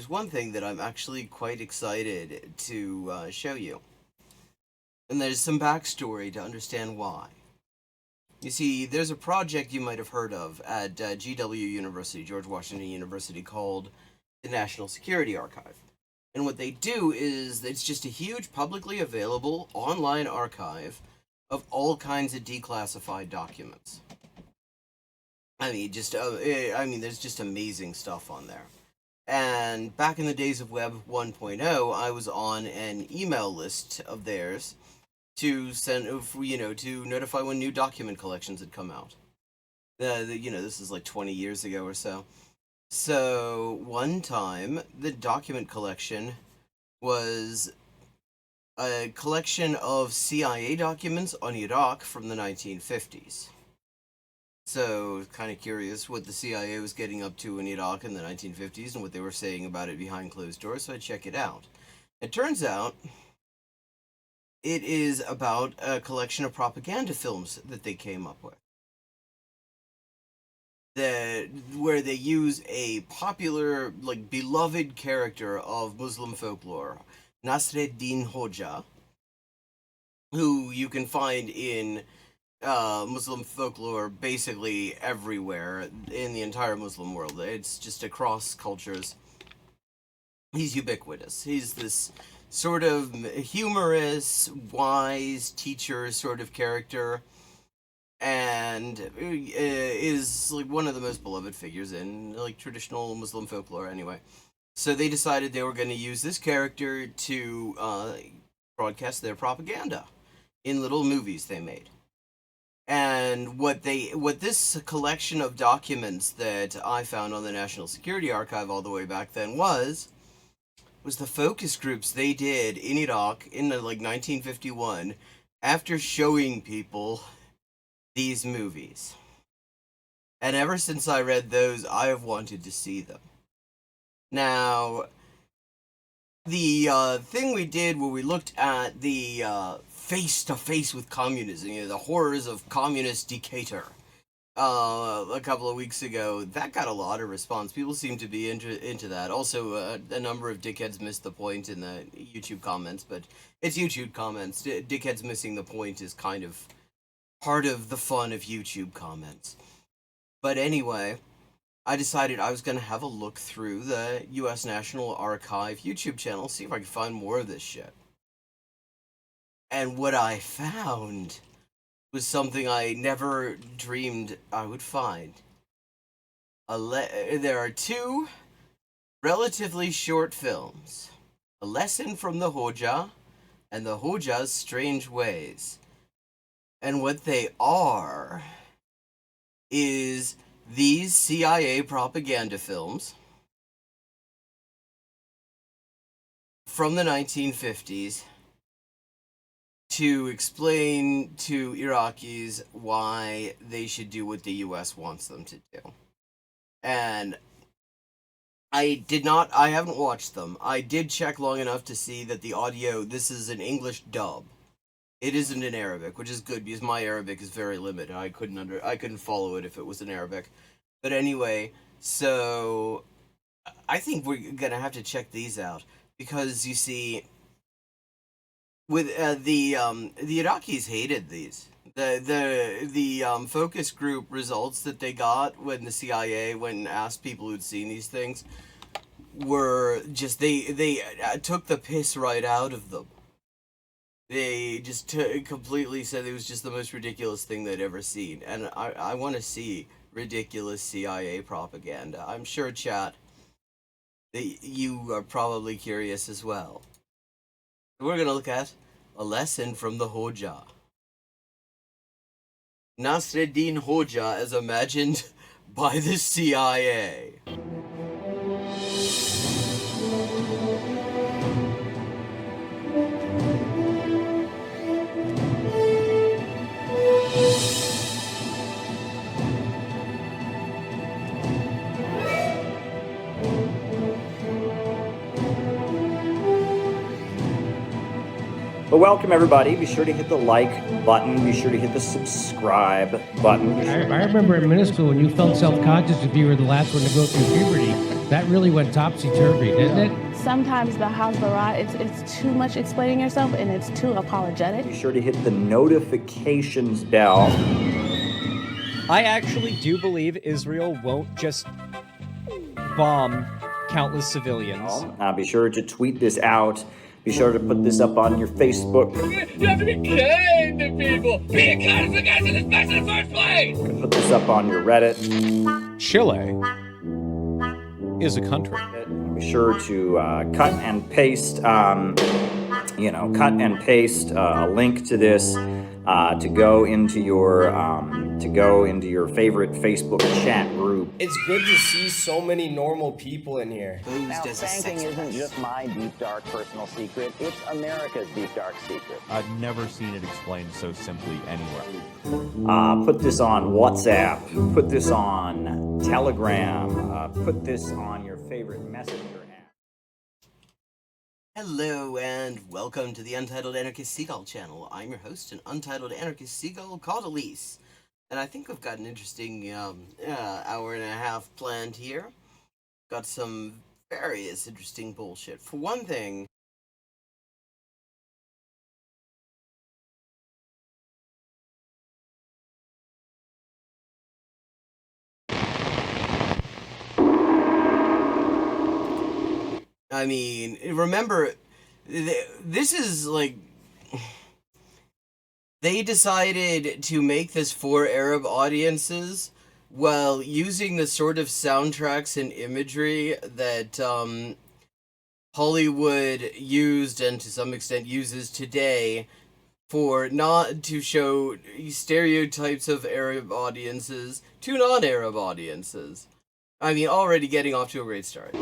there's one thing that I'm actually quite excited to show you. And there's some backstory to understand why. You see, there's a project you might have heard of at GW University, George Washington University, called the National Security Archive. And what they do is it's just a huge publicly available online archive of all kinds of declassified documents. There's just amazing stuff on there. And back in the days of Web 1.0, I was on an email list of theirs to send, to notify when new document collections had come out. This is like 20 years ago or so. So one time, the document collection was a collection of CIA documents on Iraq from the 1950s. So, kind of curious what the CIA was getting up to in Iraq in the 1950s and what they were saying about it behind closed doors, so I check it out. It turns out it is about a collection of propaganda films that they came up with. Where they use a popular, beloved character of Muslim folklore, Nasreddin Hoja, who you can find in Muslim folklore basically everywhere in the entire Muslim world. It's just across cultures. He's ubiquitous. He's this sort of humorous, wise teacher sort of character, and is like one of the most beloved figures in traditional Muslim folklore anyway. So they decided they were going to use this character to broadcast their propaganda in little movies they made. And what this collection of documents that I found on the National Security Archive all the way back then was the focus groups they did in Iraq in 1951 after showing people these movies. And ever since I read those, I have wanted to see them. Now, the thing we did where we looked at the face to face with communism, the horrors of communist dictator, a couple of weeks ago, that got a lot of response. People seem to be into that. Also, a number of dickheads missed the point in the YouTube comments, but it's YouTube comments. Dickheads missing the point is kind of part of the fun of YouTube comments. But anyway, I decided I was going to have a look through the U.S. National Archive YouTube channel, see if I could find more of this shit. And what I found was something I never dreamed I would find. There are two relatively short films. A Lesson from the Hoja and the Hoja's Strange Ways. And what they are is these CIA propaganda films from the 1950s to explain to Iraqis why they should do what the US wants them to do. And I haven't watched them. I did check long enough to see that the audio, this is an English dub. It isn't in Arabic, which is good because my Arabic is very limited. I couldn't follow it if it was in Arabic. But anyway, so I think we're gonna have to check these out because you see, with the Iraqis hated these. The focus group results that they got when the CIA went and asked people who'd seen these things were just they took the piss right out of them. They just completely said it was just the most ridiculous thing they'd ever seen, and I want to see ridiculous CIA propaganda. I'm sure, chat, that you are probably curious as well. We're gonna look at A Lesson from the Hoja. Nasreddin Hoja as imagined by the CIA. But welcome everybody. Be sure to hit the like button. Be sure to hit the subscribe button. I remember in middle school when you felt self-conscious if you were the last one to go through puberty. That really went topsy-turvy, didn't it? Sometimes the Hasbara, it's too much explaining yourself and it's too apologetic. Be sure to hit the notifications bell. I actually do believe Israel won't just bomb countless civilians. Be sure to tweet this out. Be sure to put this up on your Facebook. You have to be kind to people. Be kind to the guys in this mess in the first place. Put this up on your Reddit. Chile is a country. Be sure to cut and paste, a link to this to go into your favorite Facebook chat group. It's good to see so many normal people in here. Now, spanking isn't just my deep, dark personal secret. It's America's deep, dark secret. I've never seen it explained so simply anywhere. Put this on WhatsApp. Put this on Telegram. Put this on your favorite messenger app. Hello and welcome to the Untitled Anarchist Seagull channel. I'm your host, an Untitled Anarchist Seagull called Elise. And I think we've got an interesting hour and a half planned here. Got some various interesting bullshit. For one thing, I mean, remember, this is like, they decided to make this for Arab audiences while using the sort of soundtracks and imagery that Hollywood used and to some extent uses today for not to show stereotypes of Arab audiences to non-Arab audiences. I mean, already getting off to a great start.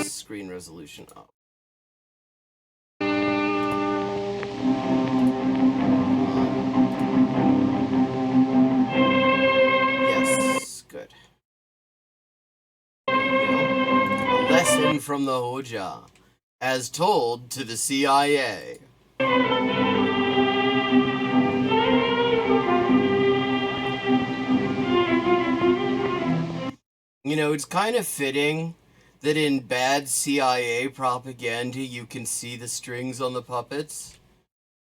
Screen resolution up. Yes, good. There you go. A lesson from the Hoja, as told to the CIA. You know, it's kind of fitting that in bad CIA propaganda you can see the strings on the puppets.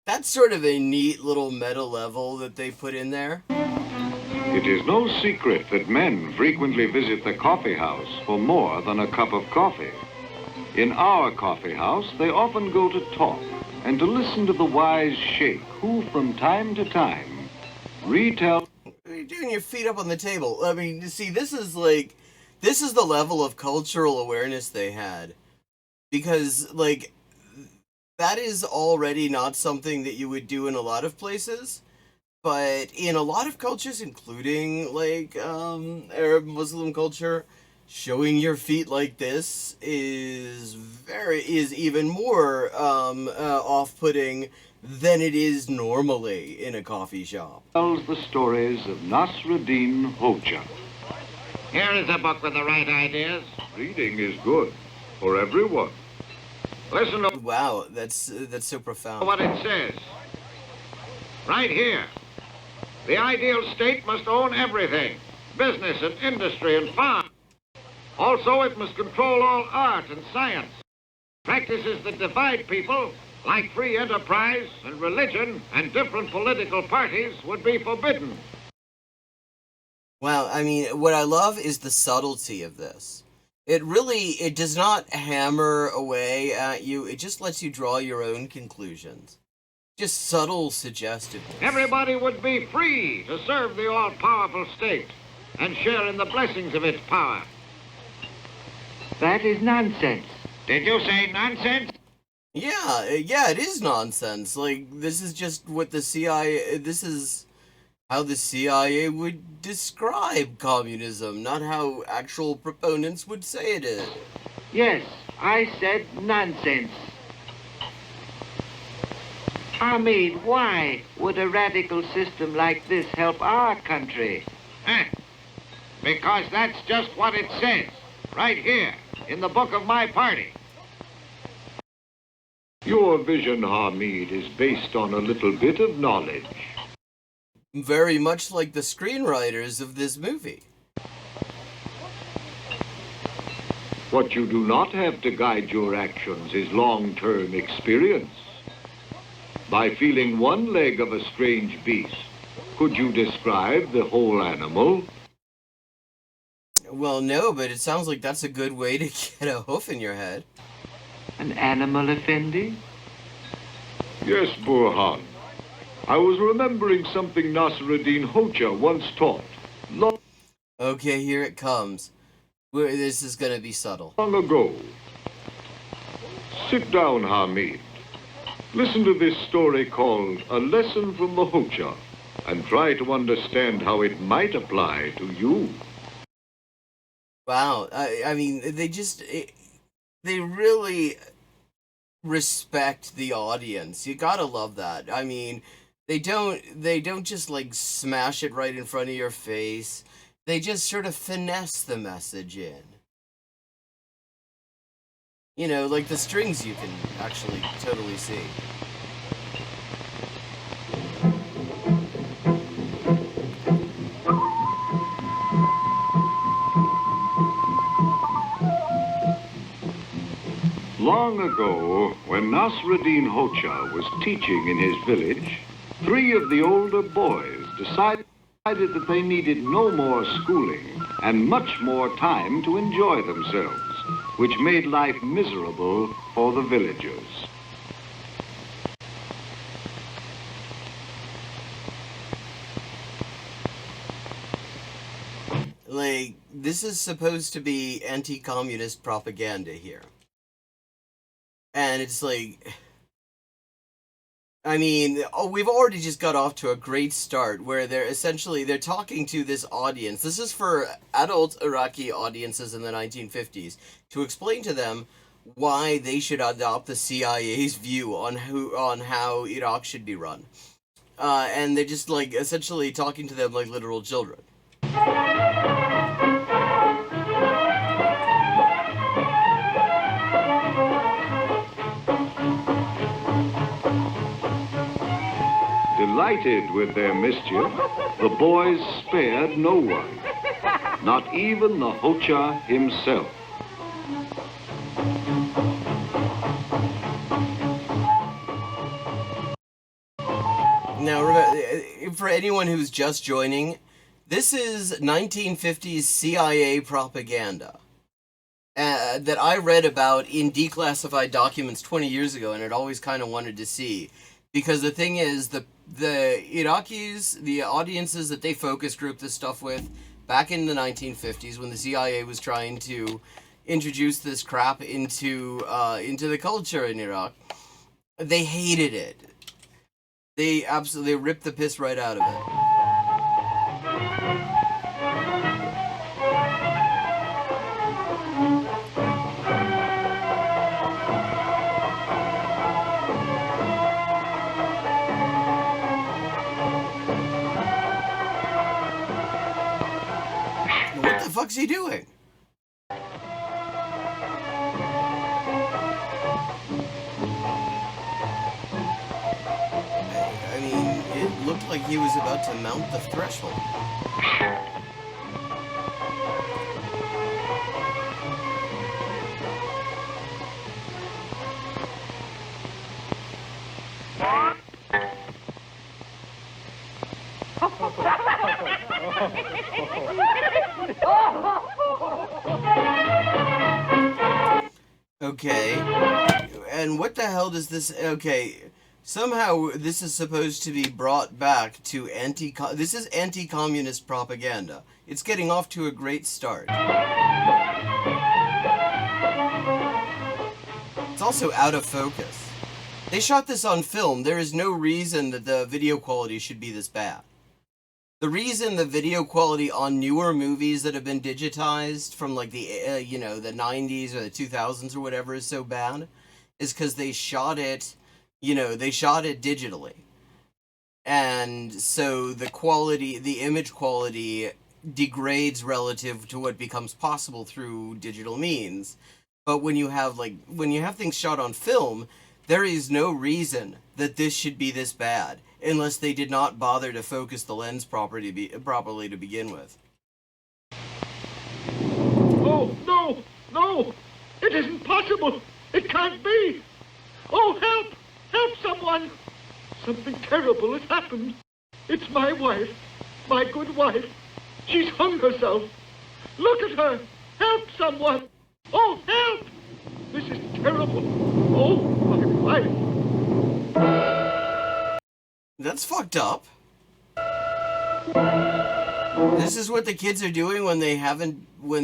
That's sort of a neat little meta level that they put in there. It is no secret that men frequently visit the coffee house for more than a cup of coffee. In our coffee house, they often go to talk and to listen to the wise sheikh who, from time to time, retell... You're doing your feet up on the table. I mean, you see, this is the level of cultural awareness they had. Because, like, that is already not something that you would do in a lot of places. But in a lot of cultures, including, like, Arab Muslim culture, showing your feet like this is even more off-putting than it is normally in a coffee shop. Tells the stories of Nasreddin Hoja. Here is a book with the right ideas. Reading is good for everyone. Listen to... Wow, that's so profound. What it says. Right here. The ideal state must own everything. Business and industry and farm. Also, it must control all art and science. Practices that divide people, like free enterprise and religion and different political parties, would be forbidden. Wow, I mean, what I love is the subtlety of this. It does not hammer away at you, it just lets you draw your own conclusions. Just subtle suggestiveness. Everybody would be free to serve the all-powerful state and share in the blessings of its power. That is nonsense. Did you say nonsense? Yeah, it is nonsense. Like, this is just what the CIA, this is how the CIA would describe communism, not how actual proponents would say it is. Yes, I said nonsense. Hamid, why would a radical system like this help our country? Because that's just what it says, right here, in the book of my party. Your vision, Hamid, is based on a little bit of knowledge. Very much like the screenwriters of this movie. What you do not have to guide your actions is long-term experience. By feeling one leg of a strange beast, could you describe the whole animal? Well, no, but it sounds like that's a good way to get a hoof in your head. An animal, Effendi? Yes, Burhan. I was remembering something Nasreddin Hoja once taught. Okay, here it comes. This is gonna be subtle. Long ago. Sit down, Hamid. Listen to this story called A Lesson from the Hoja and try to understand how it might apply to you. Wow, I mean, they really respect the audience. You gotta love that. I mean, they don't just like smash it right in front of your face. They just sort of finesse the message in. You know, like the strings you can actually totally see. Long ago, when Nasreddin Hoja was teaching in his village, 3 of the older boys decided that they needed no more schooling and much more time to enjoy themselves, which made life miserable for the villagers. Like, this is supposed to be anti-communist propaganda here. And it's like, I mean, we've already just got off to a great start where they're talking to this audience. This is for adult Iraqi audiences in the 1950s to explain to them why they should adopt the CIA's view on how Iraq should be run. And they're just like essentially talking to them like literal children. Delighted with their mischief, the boys spared no one, not even the Hoja himself. Now, remember, for anyone who's just joining, this is 1950s CIA propaganda that I read about in declassified documents 20 years ago, and had always kind of wanted to see. Because the thing is, the Iraqis, the audiences that they focus group this stuff with, back in the 1950s, when the CIA was trying to introduce this crap into the culture in Iraq, they hated it. They absolutely ripped the piss right out of it. What the fuck's he doing? I mean, it looked like he was about to mount the threshold. Okay, and what the hell does this... Okay, somehow this is supposed to be brought back to this is anti-communist propaganda. It's getting off to a great start. It's also out of focus. They shot this on film. There is no reason that the video quality should be this bad. The reason the video quality on newer movies that have been digitized from like the the 90s or the 2000s or whatever is so bad is because they shot it They shot it digitally. And so the image quality degrades relative to what becomes possible through digital means. But when you have things shot on film, there is no reason that this should be this bad, unless they did not bother to focus the lens properly to begin with. Oh, no! No! It isn't possible! It can't be! Oh, help! Help someone! Something terrible has happened. It's my wife. My good wife. She's hung herself. Look at her! Help someone! Oh, help! This is terrible. Oh, my wife. That's fucked up. This is what the kids are doing when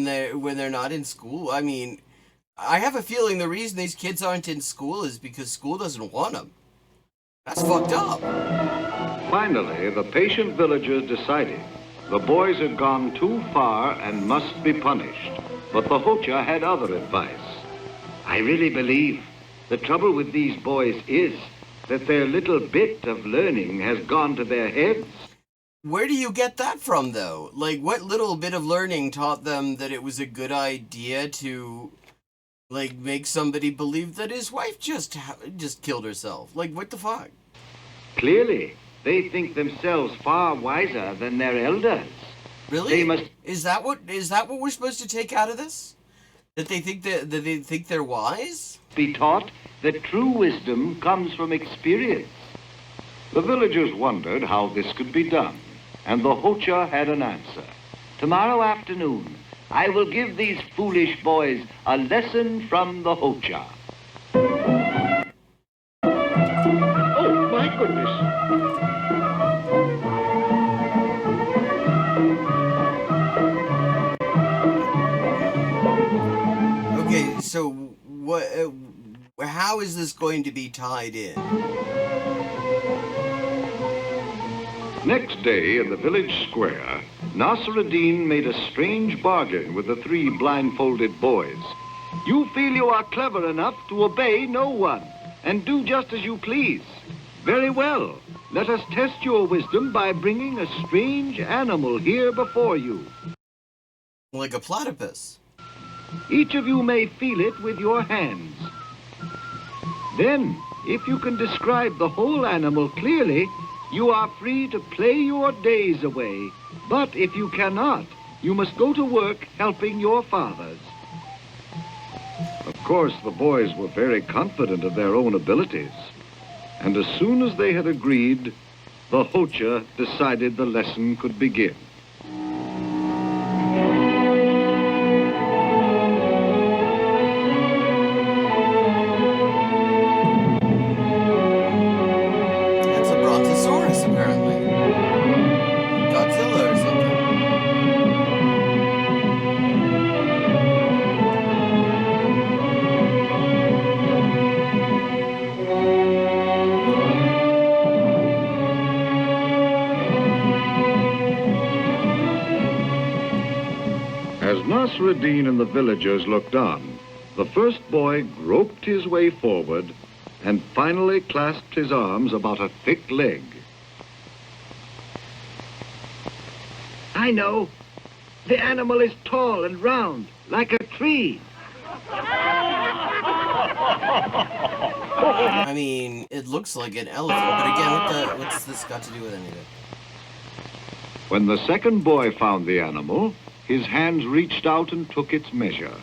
they're not in school. I mean, I have a feeling the reason these kids aren't in school is because school doesn't want them. That's fucked up. Finally, the patient villagers decided the boys had gone too far and must be punished. But the Hoja had other advice. I really believe the trouble with these boys is that their little bit of learning has gone to their heads. Where do you get that from, though? Like, what little bit of learning taught them that it was a good idea to, like, make somebody believe that his wife just killed herself? Like, what the fuck? Clearly, they think themselves far wiser than their elders. Really? Is that what we're supposed to take out of this? That they think they're wise? Be taught that true wisdom comes from experience. The villagers wondered how this could be done, and the Hoja had an answer. Tomorrow afternoon, I will give these foolish boys a lesson from the Hoja. Oh, my goodness. Okay, so what? How is this going to be tied in? Next day, in the village square, Nasreddin made a strange bargain with the three blindfolded boys. You feel you are clever enough to obey no one and do just as you please. Very well. Let us test your wisdom by bringing a strange animal here before you. Like a platypus. Each of you may feel it with your hands. Then, if you can describe the whole animal clearly, you are free to play your days away. But if you cannot, you must go to work helping your fathers. Of course, the boys were very confident of their own abilities. And as soon as they had agreed, the Hoja decided the lesson could begin. As Nasreddin and the villagers looked on, the first boy groped his way forward and finally clasped his arms about a thick leg. I know. The animal is tall and round, like a tree. I mean, it looks like an elephant, but again, what's this got to do with anything? When the second boy found the animal, his hands reached out and took its measure.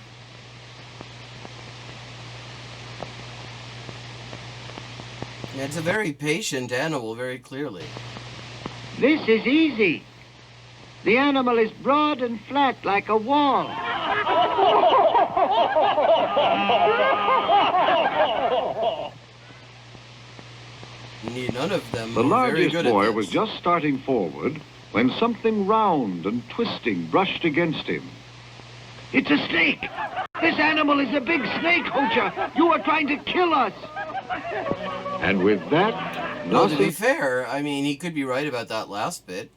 Yeah, it's a very patient animal, very clearly. This is easy. The animal is broad and flat like a wall. None of them. The largest boy was just starting forward when something round and twisting brushed against him. It's a snake! This animal is a big snake, Hoja! You are trying to kill us! And with that, well, to be fair, I mean, he could be right about that last bit.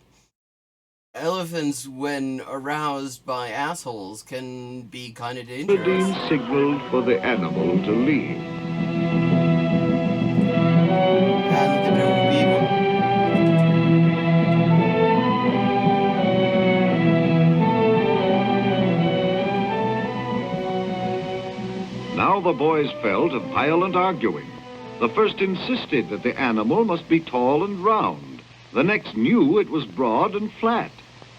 Elephants, when aroused by assholes, can be kind of dangerous. Nasreddin signaled for the animal to leave. the boys felt of violent arguing. The first insisted that the animal must be tall and round. The next knew it was broad and flat,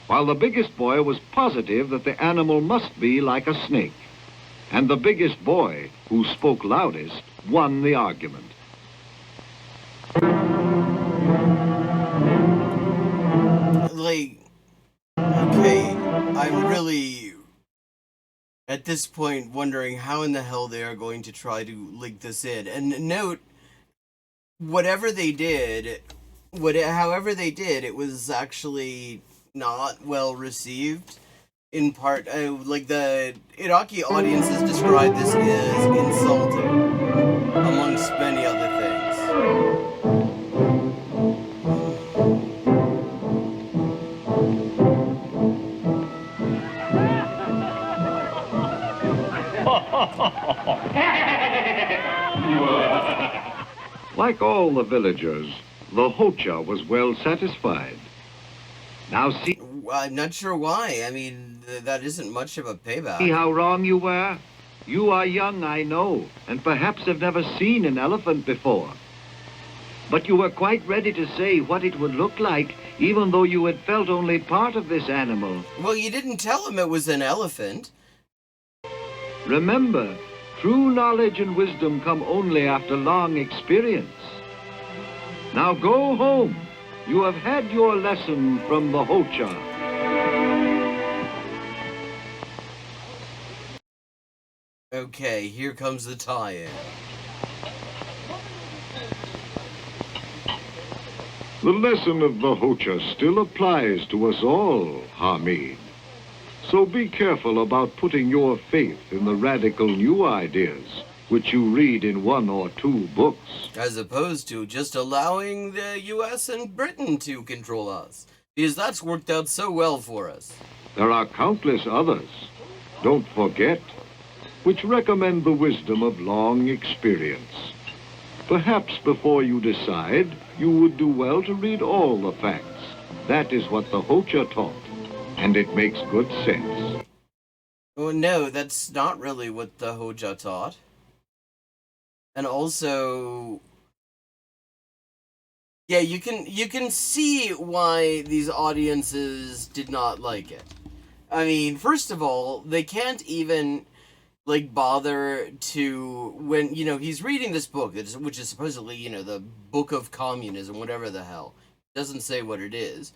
while the biggest boy was positive that the animal must be like a snake. And the biggest boy, who spoke loudest, won the argument. Like, okay, I'm really, at this point, wondering how in the hell they are going to try to link this in. And note, whatever they did, however they did, it was actually not well received. In part, like the Iraqi audiences described this as insulting, amongst many other things. Like all the villagers, the Hoja was well satisfied. Now see... I'm not sure why. I mean, that isn't much of a payback. See how wrong you were? You are young, I know, and perhaps have never seen an elephant before. But you were quite ready to say what it would look like, even though you had felt only part of this animal. Well, you didn't tell him it was an elephant. Remember, true knowledge and wisdom come only after long experience. Now go home. You have had your lesson from the Hoja. Okay, here comes the tie-in. The lesson of the Hoja still applies to us all, Hamid. So be careful about putting your faith in the radical new ideas, which you read in 1 or 2 books. As opposed to just allowing the US and Britain to control us. Because that's worked out so well for us. There are countless others, don't forget, which recommend the wisdom of long experience. Perhaps before you decide, you would do well to read all the facts. That is what the Hoja taught, and it makes good sense. Oh no, that's not really what the Hoja taught. And also, yeah, you can see why these audiences did not like it. I mean, first of all, they can't even like bother to, when, you know, he's reading this book, which is supposedly, you know, the Book of Communism, whatever the hell. It doesn't say what it is.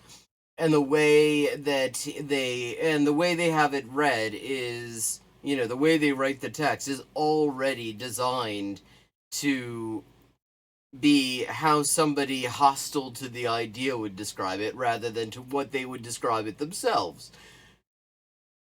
And the way that they have it read is, you know, the way they write the text is already designed to be how somebody hostile to the idea would describe it, rather than to what they would describe it themselves.